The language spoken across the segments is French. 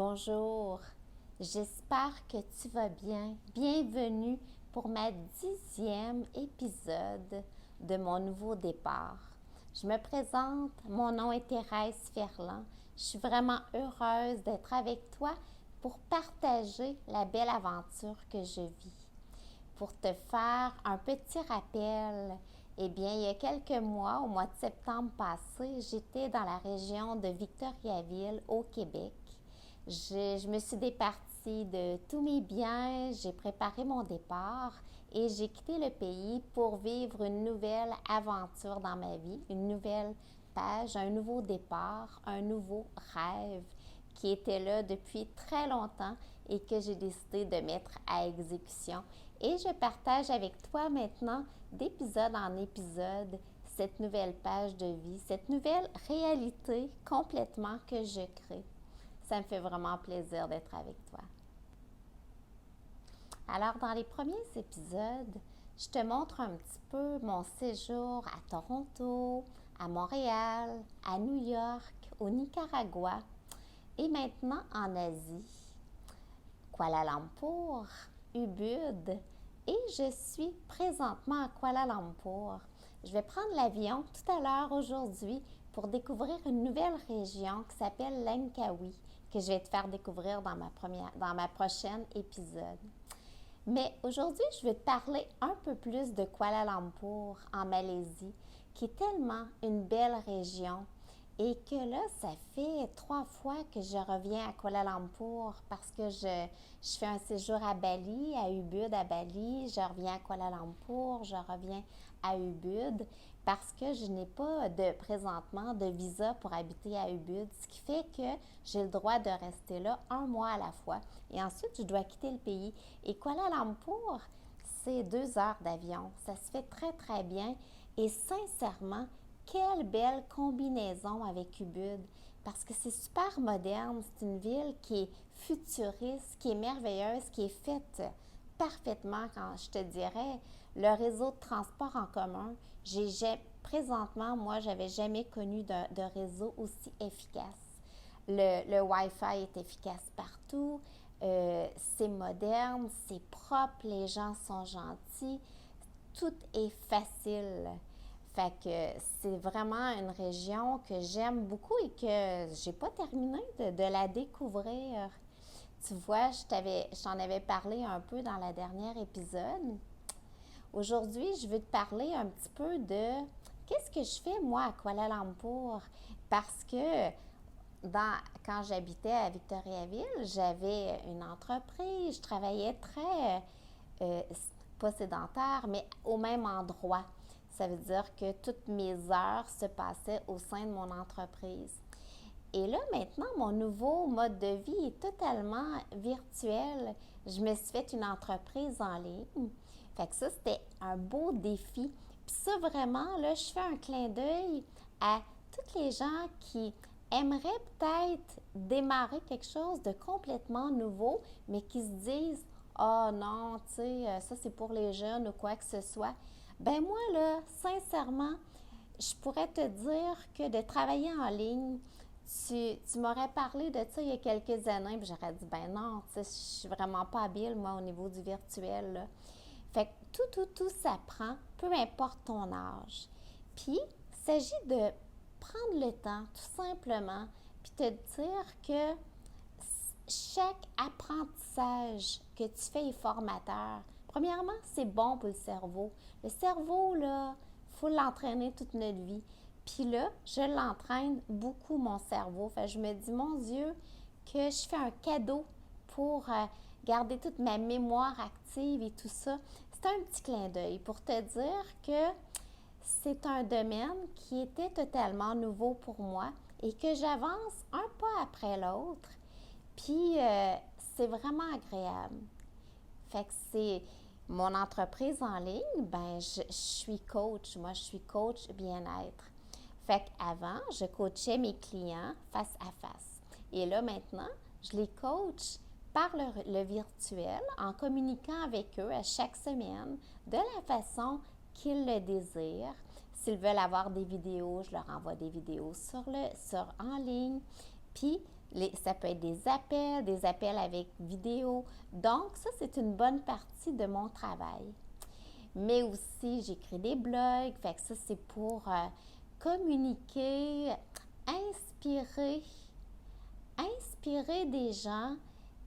Bonjour, j'espère que tu vas bien. Bienvenue pour ma 10e épisode de mon nouveau départ. Je me présente, mon nom est Thérèse Ferland. Je suis vraiment heureuse d'être avec toi pour partager la belle aventure que je vis. Pour te faire un petit rappel, il y a quelques mois, au mois de septembre passé, j'étais dans la région de Victoriaville, au Québec. Je me suis départie de tous mes biens, j'ai préparé mon départ et j'ai quitté le pays pour vivre une nouvelle aventure dans ma vie, une nouvelle page, un nouveau départ, un nouveau rêve qui était là depuis très longtemps et que j'ai décidé de mettre à exécution. Et je partage avec toi maintenant, d'épisode en épisode, cette nouvelle page de vie, cette nouvelle réalité complètement que je crée. Ça me fait vraiment plaisir d'être avec toi. Alors, dans les premiers épisodes, je te montre un petit peu mon séjour à Toronto, à Montréal, à New York, au Nicaragua et maintenant en Asie, Kuala Lumpur, Ubud et je suis présentement à Kuala Lumpur. Je vais prendre l'avion tout à l'heure aujourd'hui pour découvrir une nouvelle région qui s'appelle Langkawi, que je vais te faire découvrir dans ma prochaine épisode. Mais aujourd'hui, je vais te parler un peu plus de Kuala Lumpur en Malaisie, qui est tellement une belle région et que là, ça fait 3 fois que je reviens à Kuala Lumpur parce que je fais un séjour à Bali, à Ubud à Bali, je reviens à Kuala Lumpur, je reviens à Ubud parce que je n'ai pas présentement de visa pour habiter à Ubud, ce qui fait que j'ai le droit de rester là 1 mois à la fois et ensuite je dois quitter le pays. Et Kuala Lumpur, c'est 2 heures d'avion, ça se fait très très bien et sincèrement, quelle belle combinaison avec Ubud parce que c'est super moderne, c'est une ville qui est futuriste, qui est merveilleuse, qui est faite parfaitement, quand je te dirais, le réseau de transport en commun. Présentement, moi, j'avais jamais connu de réseau aussi efficace. Le Wi-Fi est efficace partout, c'est moderne, c'est propre, les gens sont gentils, tout est facile. Fait que c'est vraiment une région que j'aime beaucoup et que j'ai pas terminé de la découvrir. Tu vois, je t'en avais parlé un peu dans la dernière épisode. Aujourd'hui, je veux te parler un petit peu de qu'est-ce que je fais moi à Kuala Lumpur parce que quand j'habitais à Victoriaville, j'avais une entreprise, je travaillais très, pas sédentaire, mais au même endroit. Ça veut dire que toutes mes heures se passaient au sein de mon entreprise. Et là, maintenant, mon nouveau mode de vie est totalement virtuel. Je me suis fait une entreprise en ligne. Fait que ça, c'était un beau défi. Puis ça, vraiment, là, je fais un clin d'œil à toutes les gens qui aimeraient peut-être démarrer quelque chose de complètement nouveau, mais qui se disent « Oh non, tu sais, ça c'est pour les jeunes ou quoi que ce soit. » Ben moi, là, sincèrement, je pourrais te dire que de travailler en ligne, tu m'aurais parlé de ça il y a quelques années, puis j'aurais dit, ben non, tu sais, je suis vraiment pas habile, moi, au niveau du virtuel, là. Fait que tout s'apprend, peu importe ton âge. Puis, il s'agit de prendre le temps, tout simplement, puis te dire que chaque apprentissage que tu fais est formateur. Premièrement, c'est bon pour le cerveau. Le cerveau, là, il faut l'entraîner toute notre vie. Puis là, je l'entraîne beaucoup, mon cerveau. Fait que je me dis, mon Dieu, que je fais un cadeau pour garder toute ma mémoire active et tout ça. C'est un petit clin d'œil pour te dire que c'est un domaine qui était totalement nouveau pour moi et que j'avance un pas après l'autre. Puis, c'est vraiment agréable. Fait que c'est mon entreprise en ligne, ben je suis coach. Moi, je suis coach bien-être. Fait qu'avant, je coachais mes clients face à face. Et là, maintenant, je les coach par le virtuel en communiquant avec eux à chaque semaine de la façon qu'ils le désirent. S'ils veulent avoir des vidéos, je leur envoie des vidéos en ligne. Puis, Ça peut être des appels avec vidéo. Donc, ça, c'est une bonne partie de mon travail. Mais aussi, j'écris des blogs. Fait que ça, c'est pour communiquer, inspirer, inspirer des gens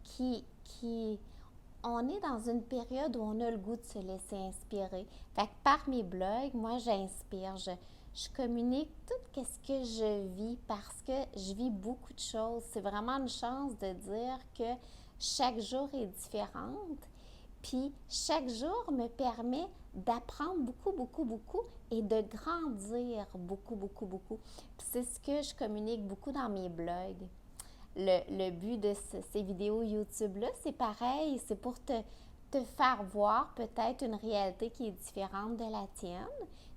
qui on est dans une période où on a le goût de se laisser inspirer. Fait que par mes blogs, moi, j'inspire, je communique tout ce que je vis parce que je vis beaucoup de choses. C'est vraiment une chance de dire que chaque jour est différente. Puis chaque jour me permet d'apprendre beaucoup, beaucoup, beaucoup et de grandir beaucoup, beaucoup, beaucoup. Puis c'est ce que je communique beaucoup dans mes blogs. Le but de ces vidéos YouTube-là, c'est pareil, c'est pour te faire voir peut-être une réalité qui est différente de la tienne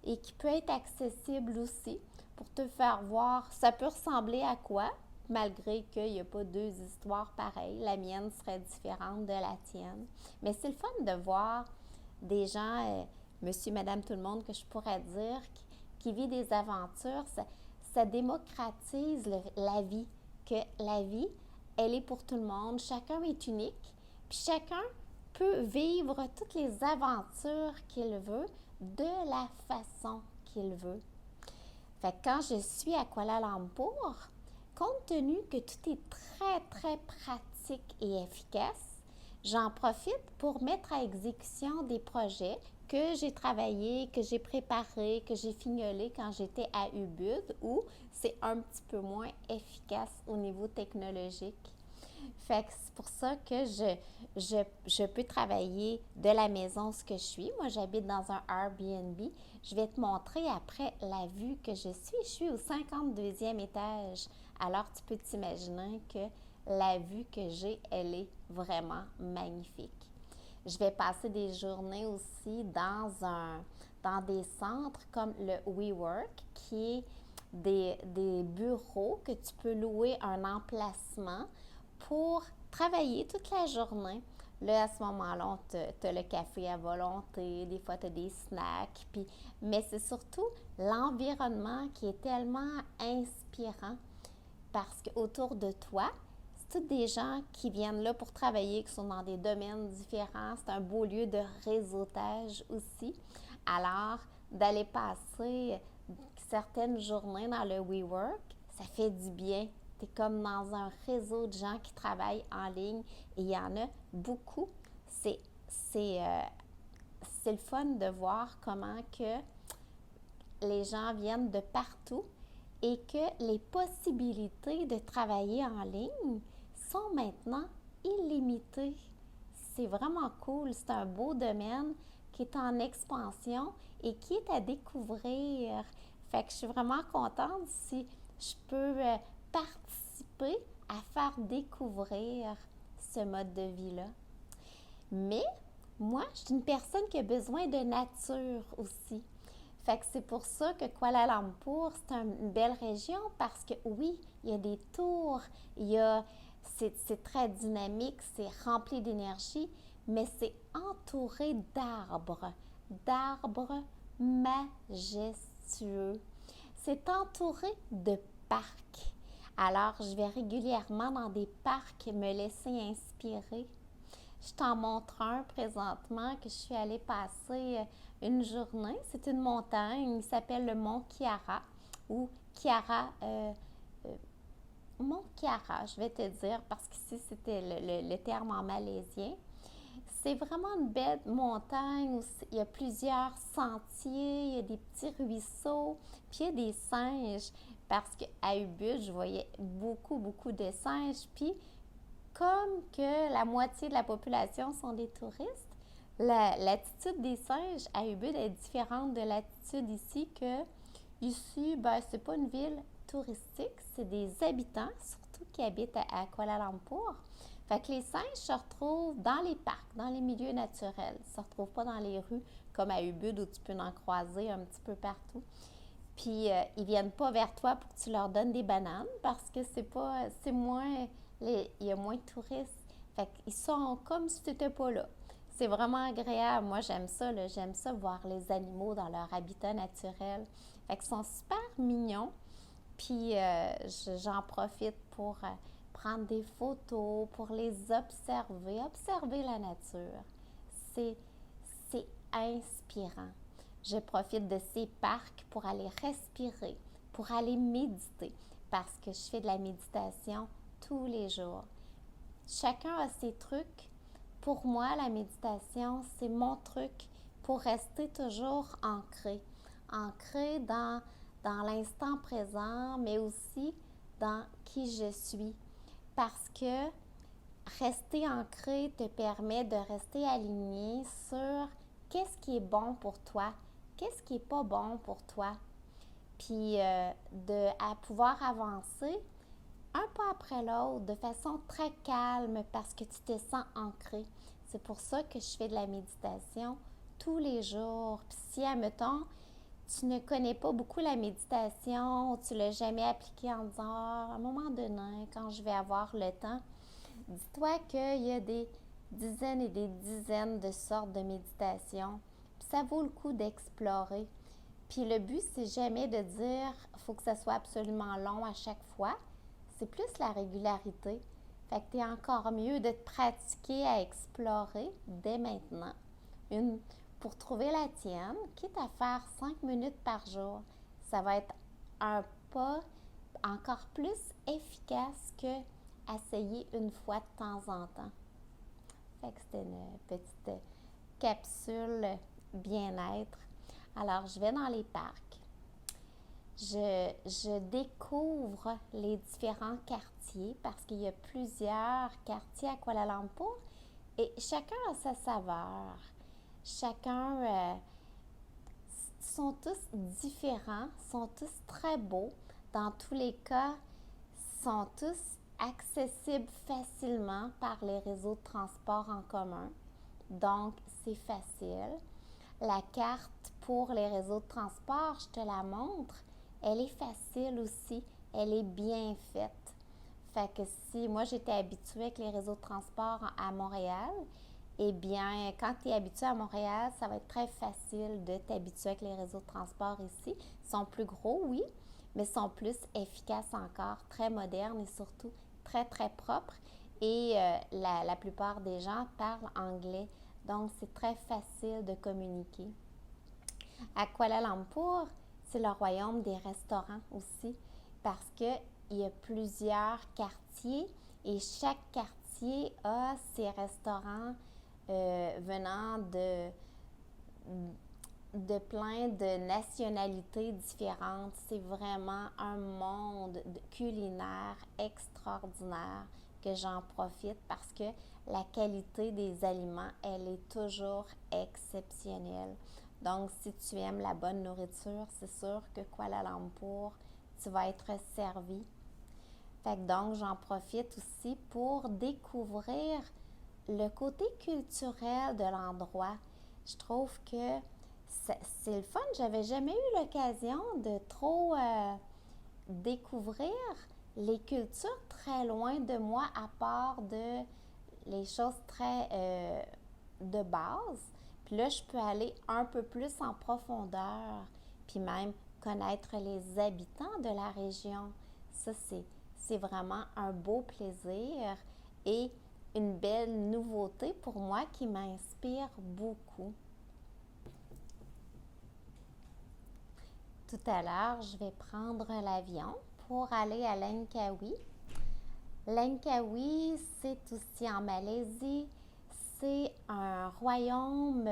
et qui peut être accessible aussi pour te faire voir, ça peut ressembler à quoi, malgré qu'il n'y a pas deux histoires pareilles. La mienne serait différente de la tienne. Mais c'est le fun de voir des gens, monsieur, madame, tout le monde, que je pourrais dire, qui vit des aventures. Ça démocratise la vie. Que la vie, elle est pour tout le monde. Chacun est unique. Puis chacun peut vivre toutes les aventures qu'il veut de la façon qu'il veut. Fait que quand je suis à Kuala Lumpur, compte tenu que tout est très, très pratique et efficace, j'en profite pour mettre à exécution des projets que j'ai travaillé, que j'ai préparé, que j'ai fignolé quand j'étais à Ubud, où c'est un petit peu moins efficace au niveau technologique. Fait que c'est pour ça que je peux travailler de la maison ce que je suis. Moi, j'habite dans un Airbnb. Je vais te montrer après la vue que je suis. Je suis au 52e étage. Alors, tu peux t'imaginer que la vue que j'ai, elle est vraiment magnifique. Je vais passer des journées aussi dans des centres comme le WeWork, qui est des bureaux que tu peux louer un emplacement pour travailler toute la journée. Là, à ce moment-là, tu as le café à volonté, des fois tu as des snacks, mais c'est surtout l'environnement qui est tellement inspirant parce qu'autour de toi, c'est tous des gens qui viennent là pour travailler, qui sont dans des domaines différents. C'est un beau lieu de réseautage aussi. Alors, d'aller passer certaines journées dans le WeWork, ça fait du bien. Tu es comme dans un réseau de gens qui travaillent en ligne et il y en a beaucoup. C'est le fun de voir comment que les gens viennent de partout et que les possibilités de travailler en ligne sont maintenant illimitées. C'est vraiment cool. C'est un beau domaine qui est en expansion et qui est à découvrir. Fait que je suis vraiment contente si je peux participer à faire découvrir ce mode de vie-là. Mais moi, je suis une personne qui a besoin de nature aussi. Fait que c'est pour ça que Kuala Lumpur, c'est une belle région parce que oui, il y a des tours, c'est très dynamique, c'est rempli d'énergie, mais c'est entouré d'arbres majestueux. C'est entouré de parcs. Alors, je vais régulièrement dans des parcs me laisser inspirer. Je t'en montre un présentement que je suis allée passer une journée. C'est une montagne, il s'appelle le Mont Kiara ou Mont Kiara, je vais te dire, parce qu'ici c'était le terme en malaisien. C'est vraiment une belle montagne où il y a plusieurs sentiers, il y a des petits ruisseaux, puis il y a des singes, parce qu'à Ubud, je voyais beaucoup, beaucoup de singes, puis comme que la moitié de la population sont des touristes, l'attitude des singes à Ubud est différente de l'attitude ici que ici, ben, c'est pas une ville touristique, c'est des habitants, surtout qui habitent à Kuala Lumpur. Fait que les singes se retrouvent dans les parcs, dans les milieux naturels. Ils ne se retrouvent pas dans les rues comme à Ubud où tu peux en croiser un petit peu partout. Puis ils viennent pas vers toi pour que tu leur donnes des bananes parce que c'est moins, il y a moins de touristes. Fait qu'ils sont comme si tu n'étais pas là. C'est vraiment agréable. Moi, j'aime ça, là. J'aime ça voir les animaux dans leur habitat naturel. Fait qu'ils sont super mignons. Puis j'en profite pour prendre des photos, pour les observer la nature. C'est inspirant. Je profite de ces parcs pour aller respirer, pour aller méditer, parce que je fais de la méditation tous les jours. Chacun a ses trucs. Pour moi, la méditation, c'est mon truc pour rester toujours ancré dans l'instant présent, mais aussi dans qui je suis. Parce que rester ancré te permet de rester aligné sur qu'est-ce qui est bon pour toi, qu'est-ce qui n'est pas bon pour toi. Puis à pouvoir avancer un pas après l'autre de façon très calme parce que tu te sens ancré. C'est pour ça que je fais de la méditation tous les jours. Puis si, admettons, tu ne connais pas beaucoup la méditation, tu ne l'as jamais appliquée en disant à un moment donné, quand je vais avoir le temps, dis-toi qu'il y a des dizaines et des dizaines de sortes de méditation. Puis ça vaut le coup d'explorer. Puis le but, c'est jamais de dire il faut que ça soit absolument long à chaque fois. C'est plus la régularité. Fait que tu es encore mieux de te pratiquer à explorer dès maintenant. Pour trouver la tienne, quitte à faire 5 minutes par jour, ça va être un pas encore plus efficace que essayer une fois de temps en temps. Fait que c'était une petite capsule bien-être. Alors, je vais dans les parcs. Je découvre les différents quartiers parce qu'il y a plusieurs quartiers à Kuala Lumpur et chacun a sa saveur. Chacun sont tous différents, sont tous très beaux. Dans tous les cas, sont tous accessibles facilement par les réseaux de transport en commun. Donc, c'est facile. La carte pour les réseaux de transport, je te la montre. Elle est facile aussi. Elle est bien faite. Fait que si moi j'étais habituée avec les réseaux de transport à Montréal, eh bien, quand tu es habitué à Montréal, ça va être très facile de t'habituer avec les réseaux de transport ici. Ils sont plus gros, oui, mais sont plus efficaces encore, très modernes et surtout très, très propres. Et la plupart des gens parlent anglais, donc c'est très facile de communiquer. À Kuala Lumpur, c'est le royaume des restaurants aussi, parce qu'il y a plusieurs quartiers et chaque quartier a ses restaurants venant de plein de nationalités différentes. C'est vraiment un monde culinaire extraordinaire que j'en profite parce que la qualité des aliments, elle est toujours exceptionnelle. Donc, si tu aimes la bonne nourriture, c'est sûr que Kuala Lumpur, tu vas être servi. Fait que donc, j'en profite aussi pour découvrir le côté culturel de l'endroit. Je trouve que c'est le fun. J'avais jamais eu l'occasion de trop découvrir les cultures très loin de moi, à part de les choses très de base. Puis là, je peux aller un peu plus en profondeur, puis même connaître les habitants de la région. Ça, c'est vraiment un beau plaisir et une belle nouveauté pour moi qui m'inspire beaucoup. Tout à l'heure, je vais prendre l'avion pour aller à Langkawi. Langkawi, c'est aussi en Malaisie. C'est un royaume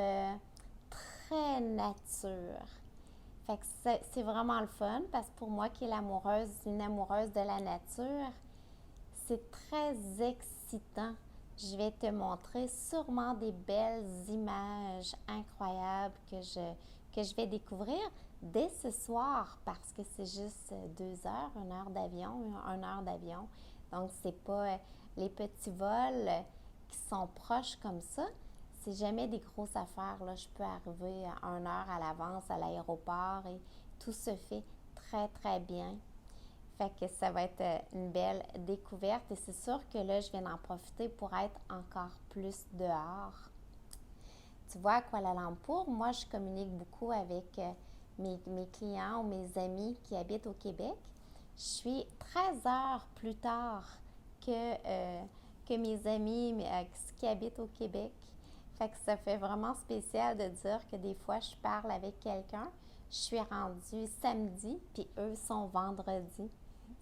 très nature. Fait que c'est vraiment le fun parce que pour moi qui est une amoureuse de la nature, c'est très excitant. Je vais te montrer sûrement des belles images incroyables que je vais découvrir dès ce soir parce que c'est juste 2 heures, 1 heure d'avion, 1 heure d'avion. Donc, c'est pas les petits vols qui sont proches comme ça. C'est jamais des grosses affaires, là. Je peux arriver à 1 heure à l'avance à l'aéroport et tout se fait très, très bien. Fait que ça va être une belle découverte et c'est sûr que là, je viens d'en profiter pour être encore plus dehors. Tu vois, à Kuala Lumpur, moi, je communique beaucoup avec mes clients ou mes amis qui habitent au Québec. Je suis 13 heures plus tard que mes amis qui habitent au Québec. Fait que ça fait vraiment spécial de dire que des fois, je parle avec quelqu'un, je suis rendue samedi, puis eux sont vendredi.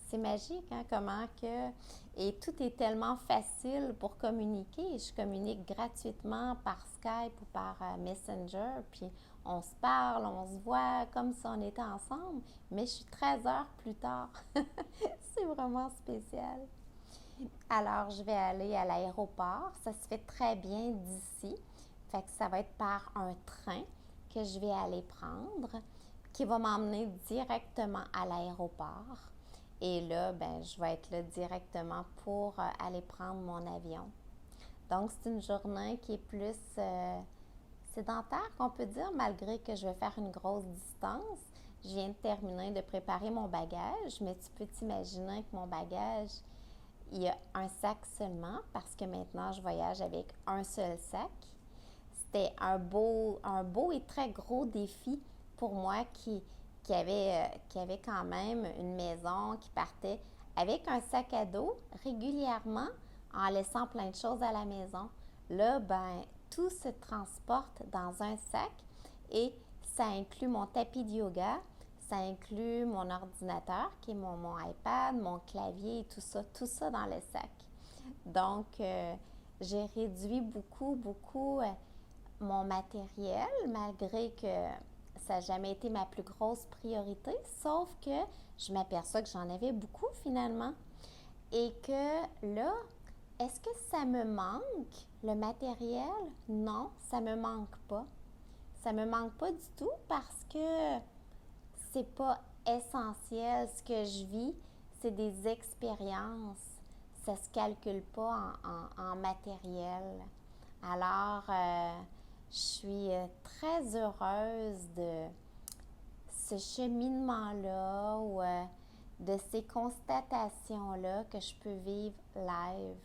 C'est magique, hein, comment que... Et tout est tellement facile pour communiquer. Je communique gratuitement par Skype ou par Messenger, puis on se parle, on se voit comme si on était ensemble, mais je suis 13 heures plus tard. C'est vraiment spécial. Alors, je vais aller à l'aéroport. Ça se fait très bien d'ici. Fait que ça va être par un train que je vais aller prendre, qui va m'emmener directement à l'aéroport. Et là, ben, je vais être là directement pour aller prendre mon avion. Donc, c'est une journée qui est plus sédentaire, qu'on peut dire, malgré que je vais faire une grosse distance. Je viens de terminer de préparer mon bagage, mais tu peux t'imaginer que mon bagage, il y a un sac seulement parce que maintenant, je voyage avec un seul sac. C'était un beau et très gros défi pour moi qui avait quand même une maison, qui partait avec un sac à dos régulièrement en laissant plein de choses à la maison. Là, ben, tout se transporte dans un sac et ça inclut mon tapis de yoga, ça inclut mon ordinateur qui est mon iPad, mon clavier et tout ça dans le sac. Donc, j'ai réduit beaucoup mon matériel, malgré que ça n'a jamais été ma plus grosse priorité, sauf que je m'aperçois que j'en avais beaucoup finalement. Et que là, est-ce que ça me manque, le matériel? Non, ça me manque pas. Ça me manque pas du tout parce que c'est pas essentiel. Ce que je vis, c'est des expériences. Ça se calcule pas en matériel. Alors, je suis très heureuse de ce cheminement-là ou de ces constatations-là que je peux vivre live.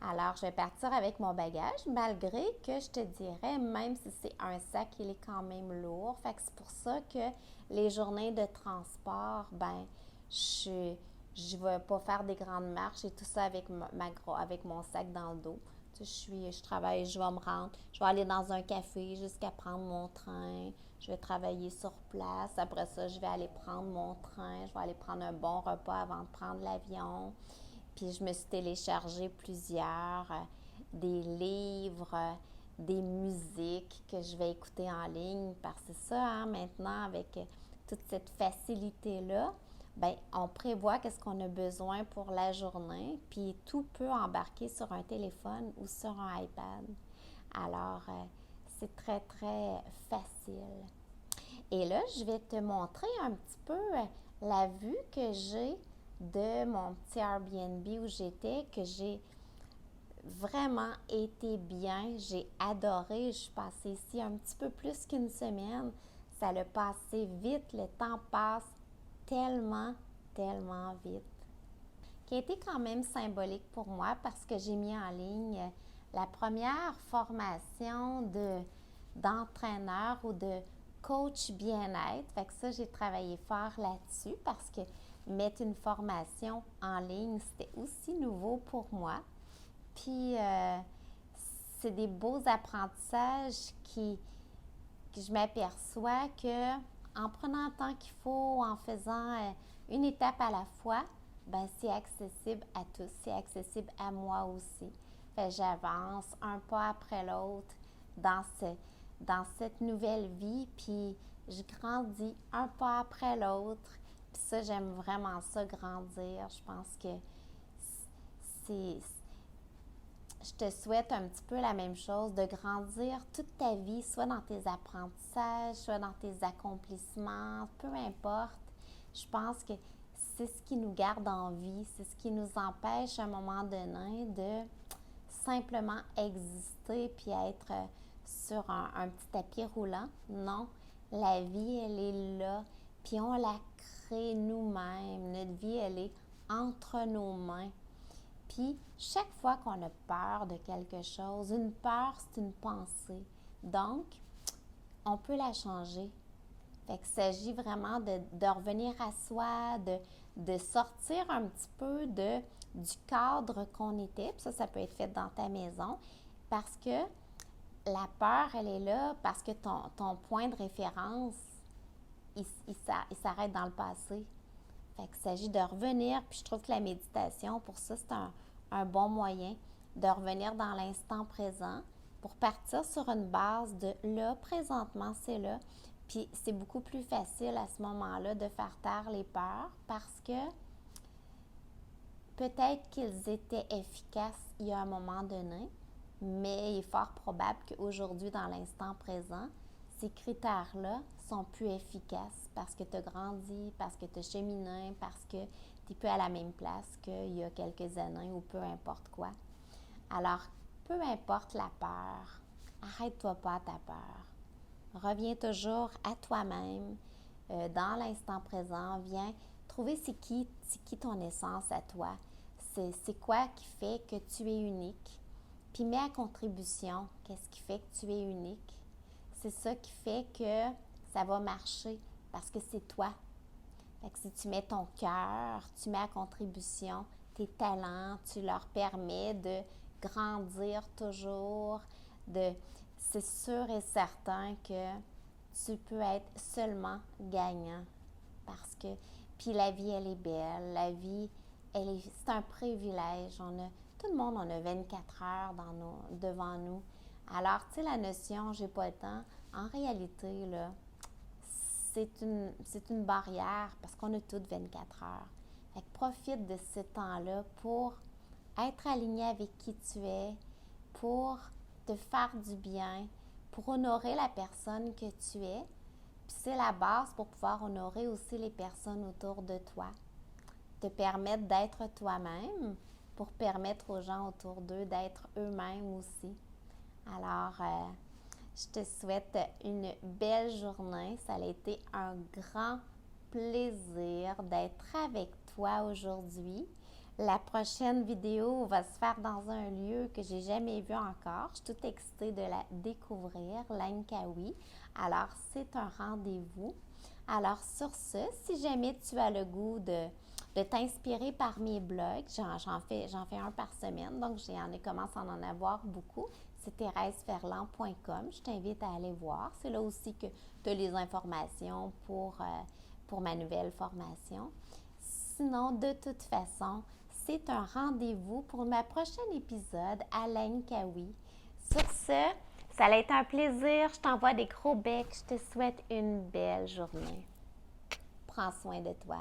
Alors, je vais partir avec mon bagage, malgré que je te dirais, même si c'est un sac, il est quand même lourd. Fait que c'est pour ça que les journées de transport, ben, je vais pas faire des grandes marches et tout ça avec mon sac dans le dos. Tu sais, je travaille, je vais me rendre, je vais aller dans un café jusqu'à prendre mon train. Je vais travailler sur place. Après ça, je vais aller prendre mon train. Je vais aller prendre un bon repas avant de prendre l'avion. Puis je me suis téléchargé plusieurs, des livres, des musiques que je vais écouter en ligne. Parce que ça, hein, maintenant, avec toute cette facilité-là, ben, on prévoit qu'est-ce qu'on a besoin pour la journée, puis tout peut embarquer sur un téléphone ou sur un iPad. Alors, c'est très, très facile. Et là, je vais te montrer un petit peu la vue que j'ai de mon petit Airbnb où j'étais, que j'ai vraiment été bien. J'ai adoré. Je suis passée ici un petit peu plus qu'une semaine. Ça a passé vite. Le temps passe tellement, tellement vite. Qui a été quand même symbolique pour moi parce que j'ai mis en ligne la première formation d'entraîneur ou de coach bien-être. Fait que ça, j'ai travaillé fort là-dessus parce que mettre une formation en ligne, c'était aussi nouveau pour moi. Puis, c'est des beaux apprentissages que je m'aperçois que en prenant le temps qu'il faut, en faisant une étape à la fois, ben c'est accessible à tous, c'est accessible à moi aussi. Fait que j'avance un pas après l'autre dans cette nouvelle vie, puis je grandis un pas après l'autre. Puis ça, j'aime vraiment ça, grandir. Je pense que c'est je te souhaite un petit peu la même chose, de grandir toute ta vie, soit dans tes apprentissages, soit dans tes accomplissements, peu importe. Je pense que c'est ce qui nous garde en vie, c'est ce qui nous empêche à un moment donné de simplement exister puis être sur un petit tapis roulant. Non, la vie, elle est là, puis on la crée nous-mêmes. Notre vie, elle est entre nos mains. Puis, chaque fois qu'on a peur de quelque chose, une peur, c'est une pensée. Donc, on peut la changer. Fait qu'il s'agit vraiment de revenir à soi, de sortir un petit peu de du cadre qu'on était. Puis ça peut être fait dans ta maison parce que la peur, elle est là parce que ton point de référence, il s'arrête dans le passé. Fait qu'il s'agit de revenir, puis je trouve que la méditation, pour ça, c'est un bon moyen de revenir dans l'instant présent pour partir sur une base de là, présentement, c'est là. Puis c'est beaucoup plus facile à ce moment-là de faire taire les peurs parce que peut-être qu'ils étaient efficaces il y a un moment donné, mais il est fort probable qu'aujourd'hui, dans l'instant présent, ces critères-là sont plus efficaces parce que tu as grandi, parce que tu as cheminé, parce que tu n'es plus à la même place qu'il y a quelques années ou peu importe quoi. Alors, peu importe la peur, arrête-toi pas à ta peur. Reviens toujours à toi-même, dans l'instant présent. Viens trouver c'est qui ton essence à toi. C'est quoi qui fait que tu es unique. Puis mets à contribution qu'est-ce qui fait que tu es unique. C'est ça qui fait que ça va marcher parce que c'est toi. Fait que si tu mets ton cœur, tu mets à contribution tes talents, tu leur permets de grandir toujours, c'est sûr et certain que tu peux être seulement gagnant parce que, puis la vie, elle est belle, la vie, c'est un privilège, tout le monde, on a 24 heures devant nous. Alors, tu sais, la notion, j'ai pas le temps, en réalité, là, c'est une barrière parce qu'on a toutes 24 heures. Fait que profite de ce temps-là pour être aligné avec qui tu es, pour te faire du bien, pour honorer la personne que tu es. Puis c'est la base pour pouvoir honorer aussi les personnes autour de toi. Te permettre d'être toi-même pour permettre aux gens autour d'eux d'être eux-mêmes aussi. Alors, je te souhaite une belle journée. Ça a été un grand plaisir d'être avec toi aujourd'hui. La prochaine vidéo va se faire dans un lieu que j'ai jamais vu encore. Je suis toute excitée de la découvrir, Langkawi. Alors, c'est un rendez-vous. Alors, sur ce, si jamais tu as le goût de t'inspirer par mes blogs, j'en fais un par semaine, donc j'en ai commencé à en avoir beaucoup. C'est thérèseferland.com. Je t'invite à aller voir. C'est là aussi que tu as les informations pour ma nouvelle formation. Sinon, de toute façon, c'est un rendez-vous pour ma prochaine épisode à Langkawi. Sur ce, ça a été un plaisir. Je t'envoie des gros becs. Je te souhaite une belle journée. Prends soin de toi.